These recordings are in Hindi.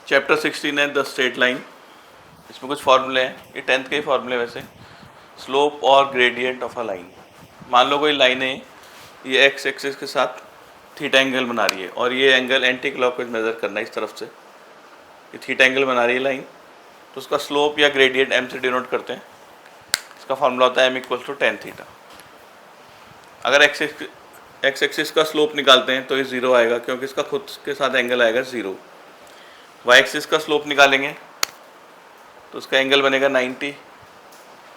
चैप्टर 16 है द स्ट्रेट लाइन। इसमें कुछ फॉर्मूले हैं, ये 10th के ही फॉर्मूले वैसे। स्लोप और ग्रेडियंट ऑफ अ लाइन। मान लो कोई लाइन है, ये एक्स एक्सिस के साथ थीटा एंगल बना रही है और ये एंगल एंटी क्लॉकवाइज मेजर करना है इस तरफ से। ये थीटा एंगल बना रही है लाइन, तो उसका स्लोप या ग्रेडियंट एम से डिनोट करते हैं। इसका फॉर्मूला होता है m equals to tan theta. अगर एक्स एक्सिस का स्लोप निकालते हैं तो ये ज़ीरो आएगा, क्योंकि इसका खुद के साथ एंगल आएगा ज़ीरो। वाई एक्सिस का स्लोप निकालेंगे तो उसका एंगल बनेगा 90,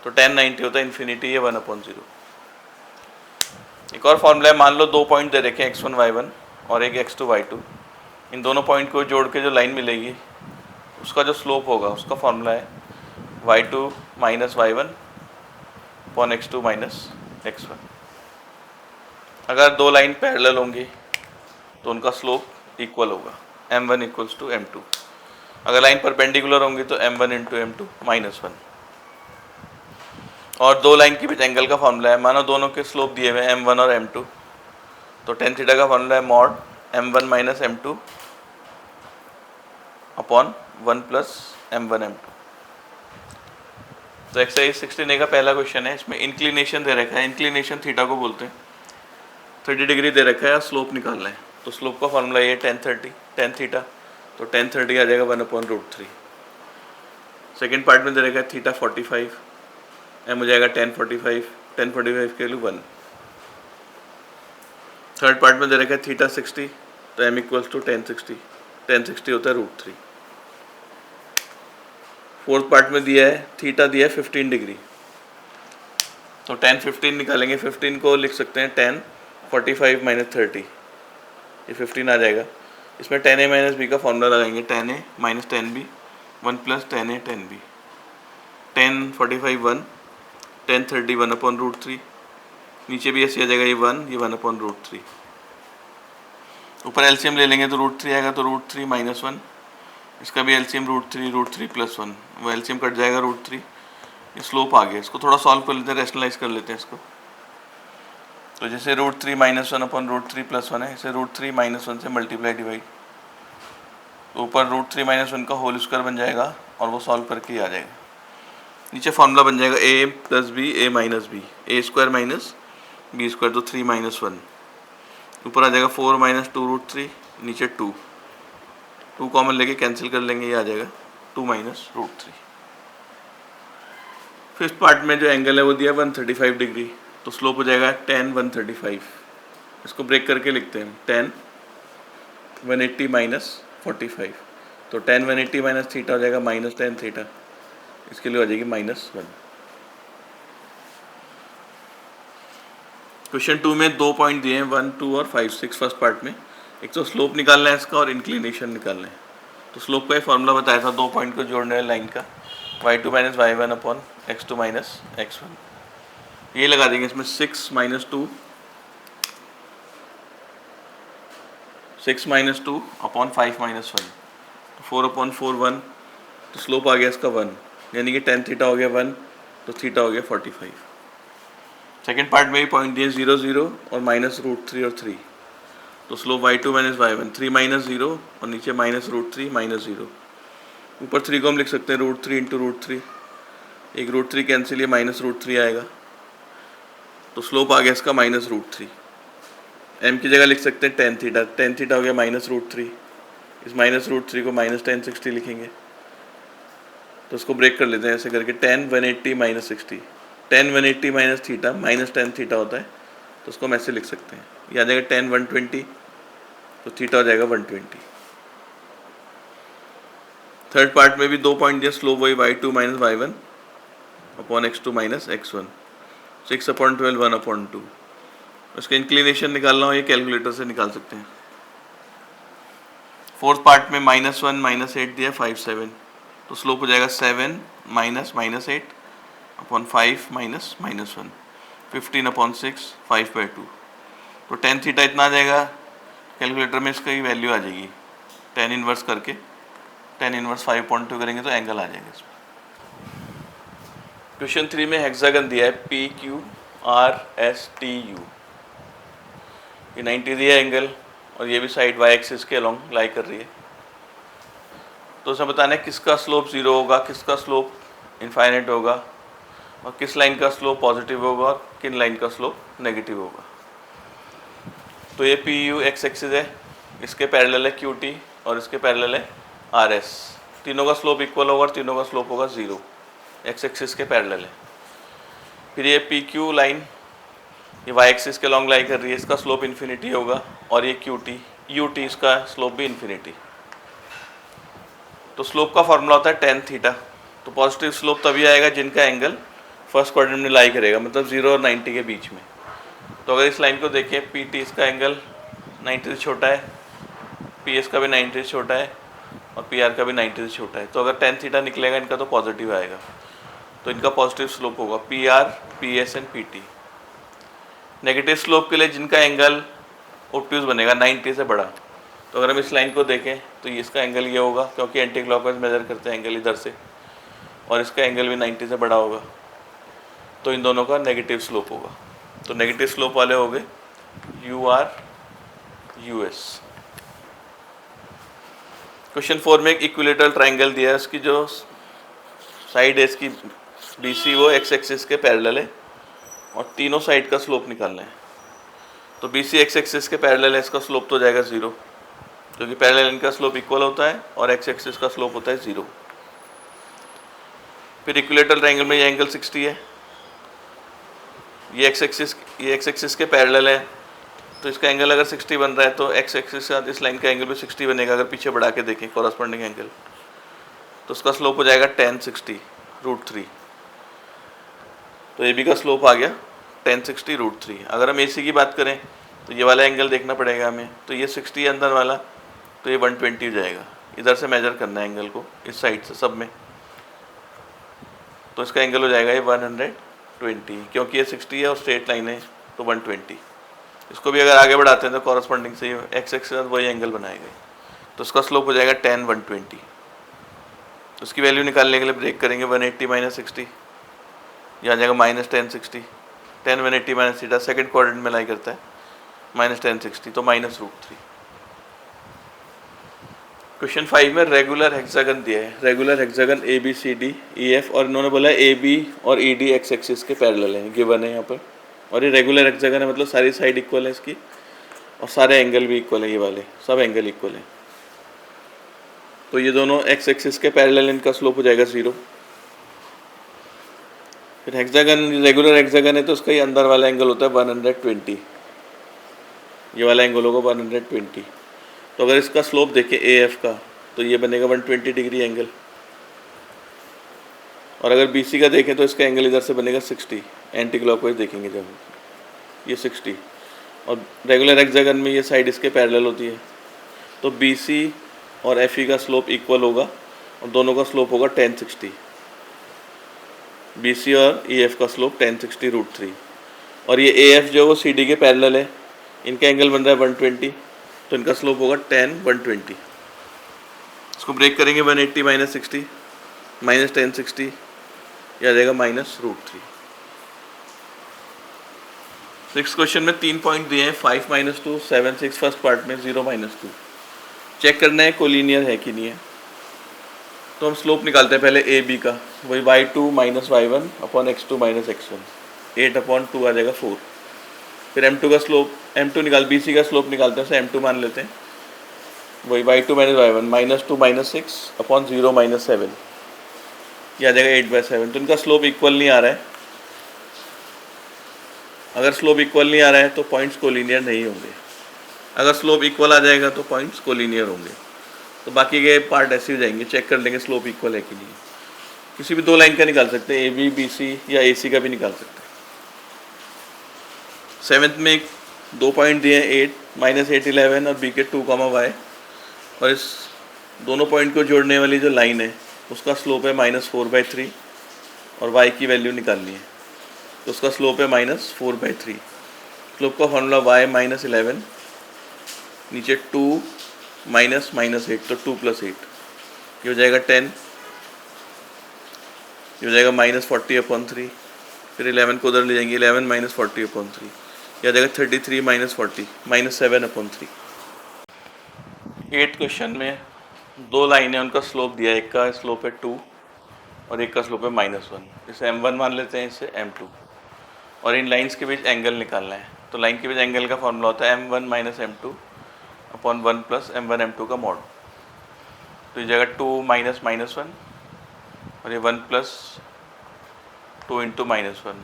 तो tan 90 होता है इन्फिनिटी, ये 1/0। एक और फॉर्मूला है, मान लो दो पॉइंट दे रखे हैं x1 y1 और एक x2 y2। इन दोनों पॉइंट को जोड़ के जो लाइन मिलेगी उसका जो स्लोप होगा उसका फॉर्मूला है y2 minus y1 upon x2 minus x1। अगर दो लाइन पैरेलल होंगी तो उनका स्लोप इक्वल होगा, m1 इक्वल्स टू m2। अगर लाइन परपेंडिकुलर होंगी तो m1 इंटू m2 माइनस 1। और दो लाइन के बीच एंगल का फॉर्मूला है, मानो दोनों के स्लोप दिए हुए हैं m1 और m2, तो टेन थीटा का फॉर्मूला है mod m1 minus m2 upon 1 plus m1 m2। तो एक्सरसाइज 16A का पहला क्वेश्चन है, इसमें इंक्लिनेशन दे रखा है, इंक्लिनेशन थीटा को बोलते हैं। 30 डिग्री दे रखा है, स्लोप निकालना है, तो स्लोप का फॉर्मूला ये टेन थीटा, तो टेन 30 आ जाएगा 1/√3। सेकेंड पार्ट में दे रखा है थीटा 45, एम हो जाएगा 1045 के वैल्यू 1। थर्ड पार्ट में दे रखा है थीटा 60, तो एम इक्वल्स टू 1060 होता है √3। फोर्थ पार्ट में दिया है थीटा दिया है 15 डिग्री, तो 10 15 निकालेंगे, 15 को लिख सकते हैं 1045 माइनस 30, ये 15 आ जाएगा। इसमें 10a माइनस बी का फॉर्मूला लगाएंगे, 10a minus 10b 1 plus 10a 10b। 1045 1, 1030 1/√3, नीचे भी ऐसे आ जाएगा ये 1, ये 1/√3। ऊपर एलसीएम ले लेंगे तो √3 आएगा, तो √3 माइनस 1, इसका भी एलसीएम √3 प्लस 1, वो एलसीएम कट जाएगा √3। ये स्लोप आ गया, इसको थोड़ा सॉल्व कर लेते हैं, रेशनलाइज कर लेते हैं इसको। तो जैसे √3 माइनस 1/√3 प्लस 1 है, इसे √3 माइनस 1 से मल्टीप्लाई डिवाइड, तो ऊपर √3 माइनस 1 का होल स्क्वायर बन जाएगा और वो सॉल्व करके ही आ जाएगा। नीचे फॉर्मूला बन जाएगा a plus b a minus b, a square minus b square, तो 3 माइनस 1। ऊपर आ जाएगा 4 माइनस 2√3, नीचे 2 कॉमन लेके कैंसिल कर लेंगे, ये आ जाएगा 2 माइनस √3। फिफ्थ पार्ट में जो एंगल है वो दिया 135 डिग्री, तो स्लोप हो जाएगा 10 135। इसको ब्रेक करके लिखते हैं 10 180 माइनस 45, तो 10 180 माइनस थीटा हो जाएगा माइनस 10 थीटा, इसके लिए हो जाएगी -1। क्वेश्चन 2 में दो पॉइंट दिए हैं 1 2 और 5 6 फर्स्ट पार्ट में। एक तो स्लोप निकालना है इसका और इंक्लिनेशन निकालना है। तो स्लोप का ही फॉर्मूला बताया था दो पॉइंट को जोड़ने वाली लाइन का, y2 minus y1 upon x2 minus x1। ये लगा देंगे इसमें 6 माइनस 2 अपॉन 5 माइनस 1, तो 4/4 1, तो स्लोप आ गया इसका 1, यानी कि tan थीटा हो गया 1, तो थीटा हो गया 45। सेकेंड पार्ट में भी पॉइंट दिए 0 0 और माइनस √3 और 3, तो slope y2 minus y1 3 minus 0 और नीचे माइनस √3 माइनस 0। ऊपर 3 को हम लिख सकते हैं √3 इंटू √3, एक √3 कैंसिल, ये माइनस √3 आएगा, तो स्लोप आ गया इसका माइनस √3। m की जगह लिख सकते हैं tan थीटा हो गया माइनस √3, इस माइनस √3 को माइनस 1060 लिखेंगे, तो उसको ब्रेक कर लेते हैं ऐसे करके, tan 180 minus 60, tan 180 minus theta minus tan theta होता है, तो उसको हम ऐसे लिख सकते हैं, ये आ जाएगा tan 120, तो थीटा हो जाएगा 120। थर्ड पार्ट में भी दो पॉइंट दिया, स्लोप वही y2 minus y1 upon x2 minus x1, 6/12 1/2। उसका इंक्लिनेशन निकालना हो ये कैलकुलेटर से निकाल सकते हैं। फोर्थ पार्ट में -1 -8 दिया 5 7, तो स्लोप हो जाएगा 7 माइनस -8 अपॉन 5 माइनस -1, 15/6 5/2, तो tan थीटा इतना आ जाएगा। कैलकुलेटर में इसका ही वैल्यू आ जाएगी, tan इनवर्स करके tan इनवर्स 5.2 करेंगे तो एंगल आ जाएगा इसमें। क्वेश्चन 3 में हेक्सागन दिया है PQRSTU, ये 90 दिया एंगल और ये भी साइड y एक्सिस के अलोंग लाई कर रही है। तो उसे बताना है किसका स्लोप 0 होगा, किसका स्लोप इनफाइनाइट होगा, और किस लाइन का स्लोप पॉजिटिव होगा और किन लाइन का स्लोप नेगेटिव होगा। तो ये पी यू एक्स एक्सिस है, इसके पैरेलल है क्यू टी और इसके पैरेलल है आर एस। तीनों का स्लोप इक्वल होगा और तीनों का स्लोप होगा 0, एक्स एक्सिस के पैरेलल है। फिर ये पी क्यू लाइन ये वाई एक्सिस के लॉन्ग लाई कर रही है, इसका स्लोप इन्फिनिटी होगा, और ये क्यू टी यू टी इसका स्लोप भी इन्फिनिटी। तो स्लोप का फॉर्मूला होता है टेन थीटा। तो पॉजिटिव स्लोप तभी आएगा जिनका एंगल फर्स्ट क्वाड्रेंट में लाई करेगा, मतलब 0 और 90 के बीच में। तो अगर इस लाइन को देखें, पी टी इसका एंगल 90 से छोटा है, पी एस का भी 90 से छोटा है और पी आर का भी 90 से छोटा है। तो अगर टेन थीटा निकलेगा इनका तो पॉजिटिव आएगा, तो इनका पॉजिटिव स्लोप होगा P R, P S and P T. Negative slope के लिए जिनका एंगल ऑब्ट्यूज बनेगा 90 से बड़ा, तो अगर हम इस लाइन को देखें तो इसका एंगल ये होगा, क्योंकि एंटी क्लॉकवाइज मेजर करते हैं एंगल इधर से, और इसका एंगल भी 90 से बड़ा होगा, तो इन दोनों का नेगेटिव स्लोप होगा। तो नेगेटिव स्लोप वाले हो गए यू आर यू एस। क्वेश्चन 4 में एक इक्विलेटरल ट्राइंगल दिया है, उसकी जो साइड है इसकी बी सी वो एक्स एक्सिस के पैरेलल है और तीनों साइड का स्लोप निकालना है। तो बी सी एक्स एक्सिस के पैरेलल है, इसका स्लोप तो जाएगा 0, क्योंकि पैरेलल इनका स्लोप इक्वल होता है और एक्स एक्सिस का स्लोप होता है 0। फिर इक्विलेटरल ट्राइंगल में ये एंगल 60 है, ये एक्स एक्सिस के पैरेलल है, तो इसका एंगल अगर 60 बन रहा है तो एक्स एक्सिस के साथ इस लाइन का एंगल भी 60 बनेगा। अगर पीछे बढ़ा के देखें कॉरस्पॉन्डिंग एंगल, तो उसका स्लोप हो जाएगा tan 60 √3। तो ए बी का स्लोप आ गया tan 60 √3। अगर हम ए सी की बात करें तो ये वाला एंगल देखना पड़ेगा हमें, तो ये 60 है अंदर वाला, तो ये 120 हो जाएगा। इधर से मेजर करना है एंगल को, इस साइड से सब में, तो इसका एंगल हो जाएगा ये 120, क्योंकि ये 60 है और स्ट्रेट लाइन है तो 120। इसको भी अगर आगे बढ़ाते हैं तो कॉरस्पॉन्डिंग से एक्स एक्सिस के साथ वही एंगल बनाएगा, तो उसका स्लोप हो जाएगा tan 120। उसकी वैल्यू निकालने के लिए ब्रेक करेंगे 180 माइनस 60, यहाँ जाएगा minus tan 60, tan 180 minus theta second quadrant में लाई करता है, माइनस tan 60, तो माइनस √3। क्वेश्चन 5 में रेगुलर हेक्सागन दिया है, regular hexagon a b c d e f, और इन्होंने बोला ए बी और ई डी एक्स एक्सिस के पैरेलल है, गिवन है यहाँ पर। और ये रेगुलर हेक्सागन है, मतलब सारी साइड इक्वल है इसकी और सारे एंगल भी इक्वल है, ये वाले सब एंगल इक्वल है। तो ये दोनों एक्स एक्सिस के पैरेलल, इनका स्लोप हो जाएगा 0। फिर हेक्सागन रेगुलर हेक्सागन है तो उसका ये अंदर वाला एंगल होता है 120, ये वाला एंगल होगा 120। तो अगर इसका स्लोप देखें ए एफ का, तो ये बनेगा 120 डिग्री एंगल, और अगर बी सी का देखें तो इसका एंगल इधर से बनेगा 60, एंटी क्लॉकवाइज देखेंगे जब, ये 60। और रेगुलर हेक्सागन में ये साइड इसके पैरेलल होती है, तो बी सी और एफ ई का स्लोप इक्वल होगा और दोनों का स्लोप होगा tan 60। बी सी और ई एफ का स्लोप tan 60 √3, और ये ए एफ जो वो सी डी के पैरेलल है, इनका एंगल बन रहा है 120, तो इनका स्लोप होगा tan 120। इसको ब्रेक करेंगे 180 माइनस 60 माइनस tan 60, यह आ जाएगा माइनस √3। नेक्स्ट क्वेश्चन में 3 पॉइंट दिए हैं, 5 - 2 7 6, फर्स्ट पार्ट में 0 - 2। चेक करना है कोलिनियर है कि नहीं है। तो हम स्लोप निकालते हैं पहले ए बी का, वही y2 - y1 upon x2 - x1, 8/2 आ जाएगा 4। फिर m2 का स्लोप, m2 निकाल, बी सी का स्लोप निकालते हैं, उसे m2 मान लेते हैं, वही y2 - y1 -2 - 6 अपॉन 0 - 7, यह आ जाएगा 8/7। तो इनका स्लोप इक्वल नहीं आ रहा है। अगर स्लोप इक्वल नहीं आ रहा है तो पॉइंट्स कोलिनियर नहीं होंगे, अगर स्लोप इक्वल आ जाएगा तो पॉइंट्स कोलिनियर होंगे। तो बाकी के पार्ट ऐसे हो जाएंगे, चेक कर लेंगे स्लोप इक्वल है कि नहीं। किसी भी दो लाइन का निकाल सकते हैं, ए बी बी सी या ए सी का भी निकाल सकते हैं। 7th में 2 पॉइंट दिए हैं, 8 - 8 11 और बी के 2, y, और इस दोनों पॉइंट को जोड़ने वाली जो लाइन है उसका स्लोप है -4/3 और y की वैल्यू निकालनी है, तो उसका स्लोप है -4/3। स्लोप का फॉर्मूला y -11, नीचे 2 -8, तो 2 + 8, ये हो जाएगा 10, ये हो जाएगा -40/3। फिर 11 को उधर ले जाएंगे, 11 - 40/3, ये आ जाएगा 33 - 40 -7/3। 8th क्वेश्चन में दो लाइन है, उनका स्लोप दिया है, एक का स्लोप है 2 और एक का स्लोप है -1। इसे m1 मान लेते हैं, इसे m2। और इन लाइंस के बीच एंगल निकालना है, तो लाइन के बीच एंगल का फॉर्मूला होता है m1 minus m2 upon 1 plus m1 m2 का मॉड। तो इस जगह 2 माइनस -1 और ये 1 प्लस 2 इंटू -1,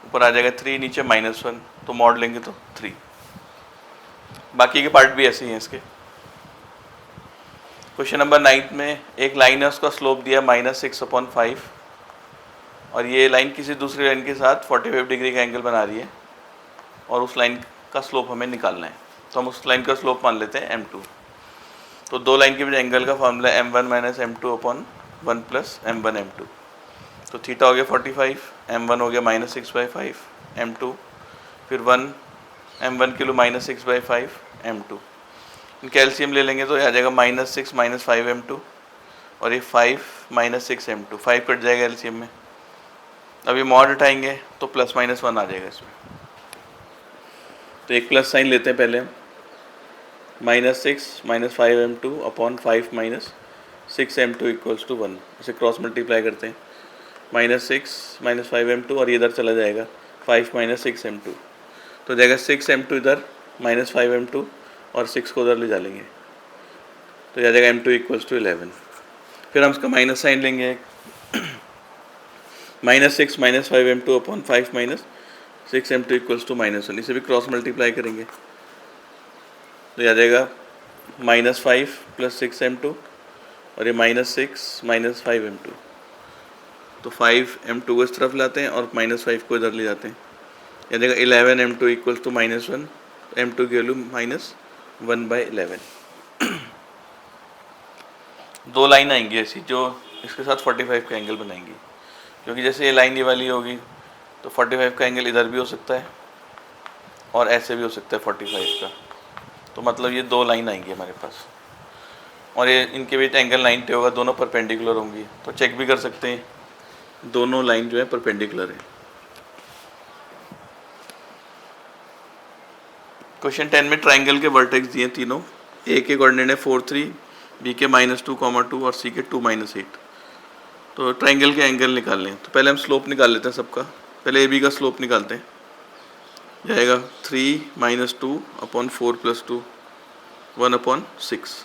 ऊपर आ जाएगा 3, नीचे -1, तो मॉड लेंगे तो 3। बाकी के पार्ट भी ऐसे ही हैं इसके। क्वेश्चन नंबर 9 में एक लाइन है, उसका स्लोप दिया -6/5 और ये लाइन किसी दूसरी लाइन के साथ 45 डिग्री का एंगल बना रही है और उस लाइन का स्लोप हमें निकालना है। तो हम उस लाइन का स्लोप मान लेते हैं m2। तो दो लाइन के बीच एंगल का फॉर्मूला है m1 minus m2 upon 1 plus m1 m2। तो थीटा हो गया 45, m1 हो गया -6/5 m2, फिर 1 m1 किलो -6/5 m2। इनका एलसीएम ले लेंगे तो यह आ जाएगा -6 माइनस 5 m2 और ये 5 माइनस 6 m2, 5 कट जाएगा एलसीएम में। अब ये मॉड हटाएंगे तो +-1 आ जाएगा इसमें। तो एक प्लस साइन लेते हैं पहले हम, -6 minus 5 m2 upon 5 minus 6 m2 equals to 1। इसे क्रॉस मल्टीप्लाई करते हैं, -6 माइनस 5 m2 और ये इधर चला जाएगा 5 माइनस 6 m2। तो जाएगा 6 m2 इधर, -5 m2 और 6 को उधर ले डालेंगे, तो यह जाएगा m2 इक्वल्स टू 11। फिर हम इसका माइनस साइन लेंगे, -6 minus 5 m2 upon 5 minus 6 m2 equals to -1। इसे भी क्रॉस मल्टीप्लाई करेंगे तो यह जाएगा -5 प्लस 6 m2 और ये -6 माइनस 5 m2। तो 5 m2 को इस तरफ लाते हैं और -5 को इधर ले जाते हैं, यह जाएगा 11 m2 इक्वल्स टू -1। m2 की वैल्यू -1/11। दो लाइन आएंगी ऐसी जो इसके साथ 45 का एंगल बनाएंगी, क्योंकि जैसे ये लाइन ये वाली होगी तो 45 का एंगल इधर भी हो सकता है और ऐसे भी हो सकता है 45 का। तो मतलब ये दो लाइन आएंगी हमारे पास और ये इनके बीच एंगल 90 होगा, दोनों परपेंडिकुलर होंगी। तो चेक भी कर सकते हैं दोनों लाइन जो है परपेंडिकुलर है। क्वेश्चन 10 में ट्राइंगल के वर्टेक्स दिए तीनों, ए के कोऑर्डिनेट है 4 3, बी के -2, और सी के 2 -8। तो ट्राइंगल के एंगल निकाल लें। तो पहले हम स्लोप निकाल लेते हैं सबका। पहले ए बी का स्लोप निकालते हैं, जाएगा 3 - 2 अपॉन 4 + 2 1/6।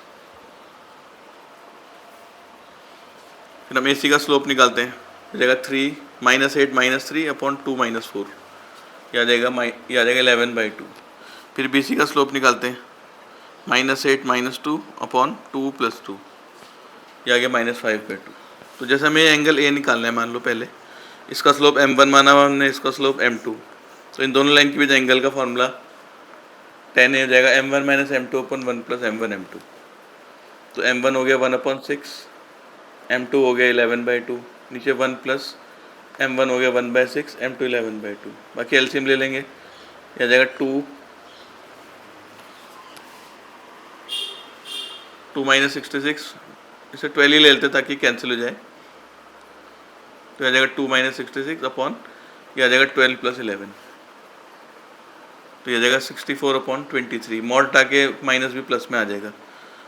फिर हम ए सी का स्लोप निकालते हैं, जाएगा 3 -8 - 3 अपॉन 2 - 4, यह आ जाएगा 11/2। फिर बी सी का स्लोप निकालते हैं, -8 - 2 अपॉन 2 + 2, यह आ गया -5/2। तो जैसे हमें एंगल ए निकालना है, मान लो पहले इसका स्लोप m1 माना हुआ हमने, इसका स्लोप m2। तो इन दोनों लाइन के बीच एंगल का फॉर्मूला 10 हो जाएगा m1 minus m2 upon 1 plus m1 m2। तो m1 हो गया 1/6, m2 हो गया 11/2, नीचे 1 प्लस m1 हो गया 1/6, m2 11/2। बाकी एलसीएम ले लेंगे, यह जाएगा 2 -66, इसे 12 ही ले लेते ताकि कैंसिल हो जाए। तो आ जाएगा 2 - 66 अपॉन, यह आ जाएगा 12 + 11, तो यह जाएगा 64/23। मॉड ताकि माइनस भी प्लस में आ जाएगा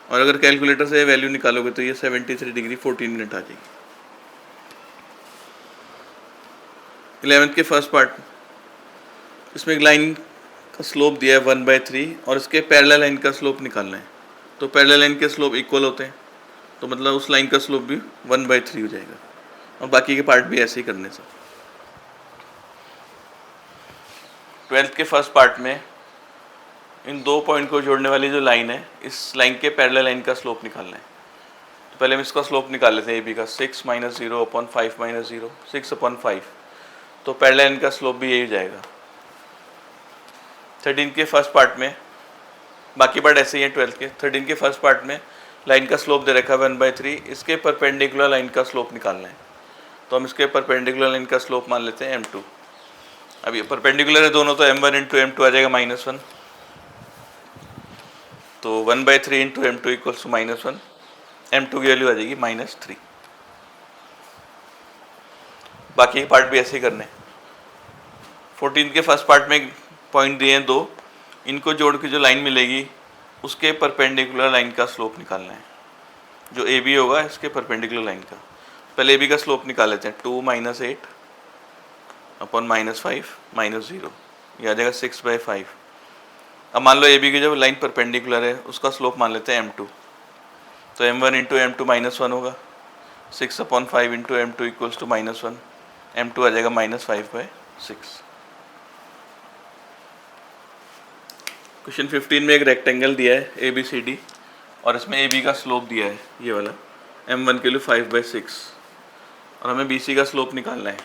और अगर कैलकुलेटर से वैल्यू निकालोगे तो ये 73 डिग्री 14 मिनट आ जाएगी। 11th के फर्स्ट पार्ट, इसमें एक लाइन का स्लोप दिया है 1/3 और इसके पैरेलल लाइन का स्लोप निकालना है। तो पैरेलल लाइन के स्लोप इक्वल होते हैं, तो मतलब उस लाइन का स्लोप भी 1/3 हो जाएगा और बाकी के पार्ट भी ऐसे ही करने से। 12th के फर्स्ट पार्ट में इन दो पॉइंट को जोड़ने वाली जो लाइन है, इस लाइन के पैरेलल लाइन का स्लोप निकालना है। तो पहले हम इसका स्लोप निकाल लेते हैं ए बी का, 6 - 0 अपॉन 5 - 0, 6/5। तो पैरेलल लाइन का स्लोप भी यही हो जाएगा। 13 के फर्स्ट पार्ट में, बाकी पार्ट ऐसे ही है 12 के। 13 के फर्स्ट पार्ट में लाइन का स्लोप दे रखा है 1/3, इसके परपेंडिकुलर लाइन का स्लोप निकालना है। तो हम इसके परपेंडिकुलर लाइन का स्लोप मान लेते हैं m2। अब ये परपेंडिकुलर है दोनों, तो m1 × m2 आ जाएगा -1। तो 1/3 × m2 इक्वल्स टू -1, m2 की वैल्यू आ जाएगी -3। बाकी के पार्ट भी ऐसे ही करने। 14 के फर्स्ट पार्ट में पॉइंट दिए हैं दो, इनको जोड़ के जो लाइन मिलेगी उसके परपेंडिकुलर लाइन का स्लोप निकालना है। जो ए बी होगा इसके परपेंडिकुलर लाइन का। पहले ए बी का स्लोप निकाल लेते हैं, 2 - 8 अपॉन -5 -0, ये आ जाएगा 6/5। अब मान लो ए बी की जो लाइन परपेंडिकुलर है उसका स्लोप मान लेते हैं m2, तो m1 इंटू m2 -1 होगा, 6/5 into m2 equals to -1, m2 आ जाएगा -5/6। क्वेश्चन 15 में एक रेक्टेंगल दिया है ए बी सी डी और इसमें ए बी का स्लोप दिया है ये वाला, m1 के लिए 5/6 और हमें bc का स्लोप निकालना है।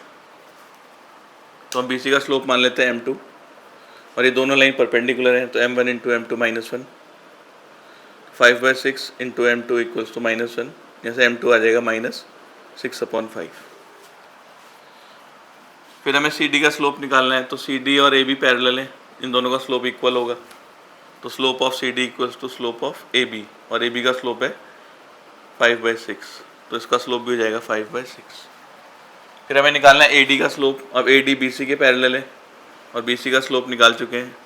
तो हम bc का स्लोप मान लेते हैं m2 और ये दोनों लाइन परपेंडिकुलर हैं, तो m1 into m2 -1, 5/6 into m2 equals to -1, जैसे m2 आ जाएगा -6/5। फिर हमें cd का स्लोप निकालना है, तो cd और ab पैरेलल हैं, इन दोनों का स्लोप इक्वल होगा, तो slope of cd equals to slope of ab और ab का स्लोप है 5/6, तो इसका स्लोप भी हो जाएगा 5/6। फिर हमें निकालना है AD का स्लोप। अब AD BC के पैरेलल है और BC का स्लोप निकाल चुके हैं,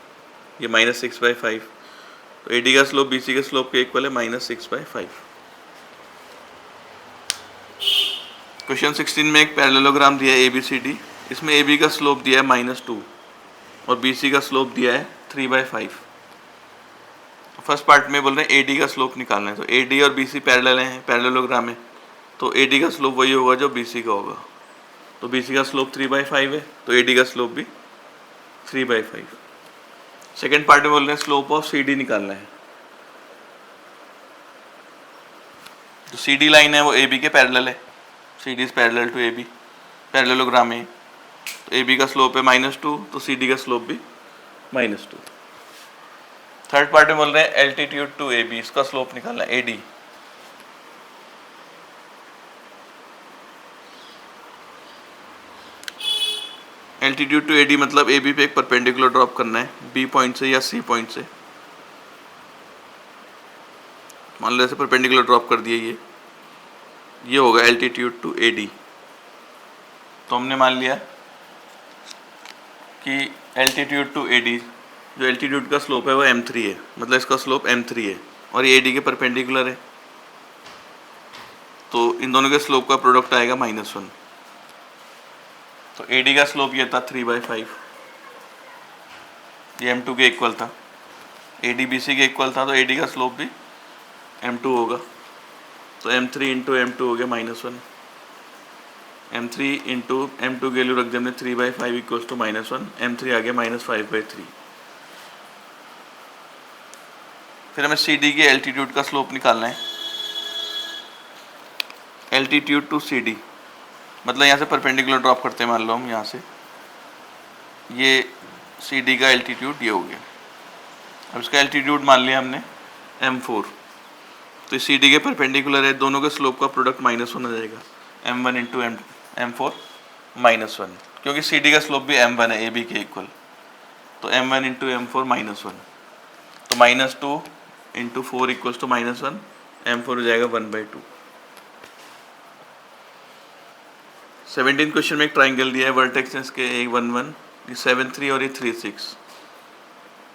ये -6/5, तो AD का स्लोप BC के स्लोप के इक्वल है -6/5। क्वेश्चन 16 में एक पैरेललोग्राम दिया है ABCD, इसमें AB का स्लोप दिया है -2 और BC का स्लोप दिया है 3/5। फर्स्ट पार्ट में बोल रहे हैं AD का स्लोप निकालना है, तो AD और BC पैरेलल हैं, पैरेललोग्राम है, तो AD का स्लोप वही होगा जो BC का होगा, तो BC का स्लोप 3/5 है, तो AD का स्लोप भी 3/5। सेकेंड पार्ट में बोल रहे हैं स्लोप ऑफ CD निकालना है, तो CD लाइन है वो AB के पैरेलल है, CD is parallel to AB, parallelogram है, तो AB का स्लोप है -2, तो CD का स्लोप भी -2। थर्ड पार्ट में बोल रहे हैं एल्टीट्यूड टू AB, इसका स्लोप निकालना है AD, एल्टीट्यूड टू AD मतलब AB पे एक परपेंडिकुलर ड्रॉप करना है B पॉइंट से या C पॉइंट से, मान लो ऐसे परपेंडिकुलर ड्रॉप कर दिए, ये होगा एल्टीट्यूड टू AD। तो हमने मान लिया कि एल्टीट्यूड टू AD, जो एल्टीट्यूड का स्लोप है वो m3 है, मतलब इसका स्लोप m3 है और ये AD के परपेंडिकुलर है, तो इन दोनों के स्लोप का प्रोडक्ट आएगा -1, तो AD का स्लोप ये था 3/5, ये m2 के इक्वल था, AD BC के इक्वल था, तो AD का स्लोप भी m2 होगा, तो m3 इंटू m2 हो गया -1, m3 इंटू m2 की वैल्यू रख दी हमने 3/5 इक्वल्स टू -1, m3 आ गया -5/3। फिर हमें CD के एल्टीट्यूड का स्लोप निकालना है, एल्टीट्यूड टू CD मतलब यहाँ से परपेंडिकुलर ड्रॉप करते हैं, मान लो हम यहाँ से, ये CD का एल्टीट्यूड ये हो गया, अब इसका एल्टीट्यूड मान लिया हमने m4, तो CD के परपेंडिकुलर है, दोनों के स्लोप का प्रोडक्ट -1 हो जाएगा, m1 इंटू m4 -1, क्योंकि CD का स्लोप भी m1 है AB के इक्वल, तो m1 इंटू m4 -1, तो -2 इंटू 4 इक्वल्स टू -1, m4 हो जाएगा 1/2। 17 क्वेश्चन में एक ट्राइंगल दिया है, वर्टेक्स के एक 1 1, ये 7 3 और ये 3 6।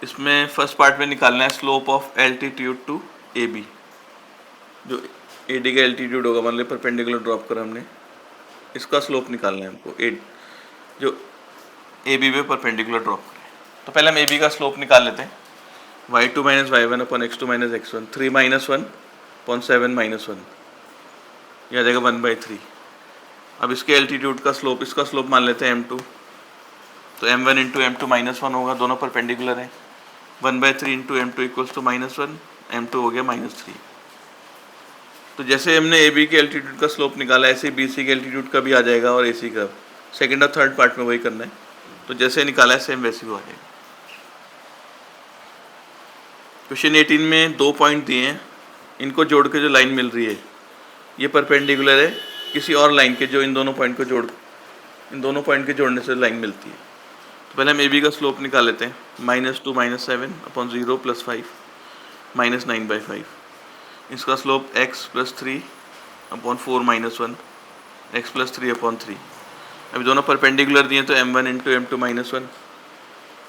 इसमें फर्स्ट पार्ट में निकालना है slope of altitude to AB, जो AD का एल्टीट्यूड होगा, मान लो परपेंडिकुलर ड्रॉप करा हमने, इसका स्लोप निकालना है हमको, जो AB पे परपेंडिकुलर ड्रॉप करें। तो पहले हम AB का स्लोप निकाल लेते हैं, y2 - y1 upon x2 - x1, 3 - 1 upon 7 - 1, यह आ जाएगा 1/3। अब इसके एल्टीट्यूड का स्लोप, इसका स्लोप मान लेते हैं m2, तो m1 इंटू m2 -1 होगा, दोनों परपेंडिकुलर हैं, 1/3 into m2 equals to -1, m2 हो गया -3। तो जैसे हमने AB के एल्टीट्यूड का स्लोप निकाला, ऐसे BC के एल्टीट्यूड का भी आ जाएगा और AC का, सेकेंड और थर्ड पार्ट में वही करना है, तो जैसे निकाला है सेम वैसे ही आ जाएगा। क्वेश्चन 18 में 2 पॉइंट दिए हैं, इनको जोड़ के जो लाइन मिल रही है ये परपेंडिकुलर है किसी और लाइन के, जो इन दोनों पॉइंट के जोड़ने से लाइन मिलती है। तो पहले हम AB का स्लोप निकाल लेते हैं, -2 - 7 अपॉन 0 + 5 -9/5, इसका slope x + 3 upon 4 - 1, x + 3 upon 3। अभी दोनों परपेंडिकुलर दिए तो m1 इंटू m2 -1,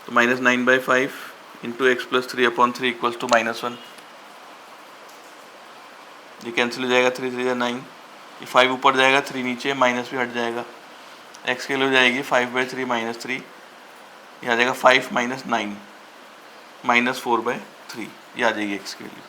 तो -9/5 into x + 3 upon 3 equals to -1, ये कैंसिल हो जाएगा, 3 3 9, ये 5 ऊपर जाएगा, 3 नीचे, माइनस भी हट जाएगा। एक्स के लिए हो जाएगी 5/3 -3, ये आ जाएगा 5 - 9 -4/3, ये आ जाएगी एक्स के लिए।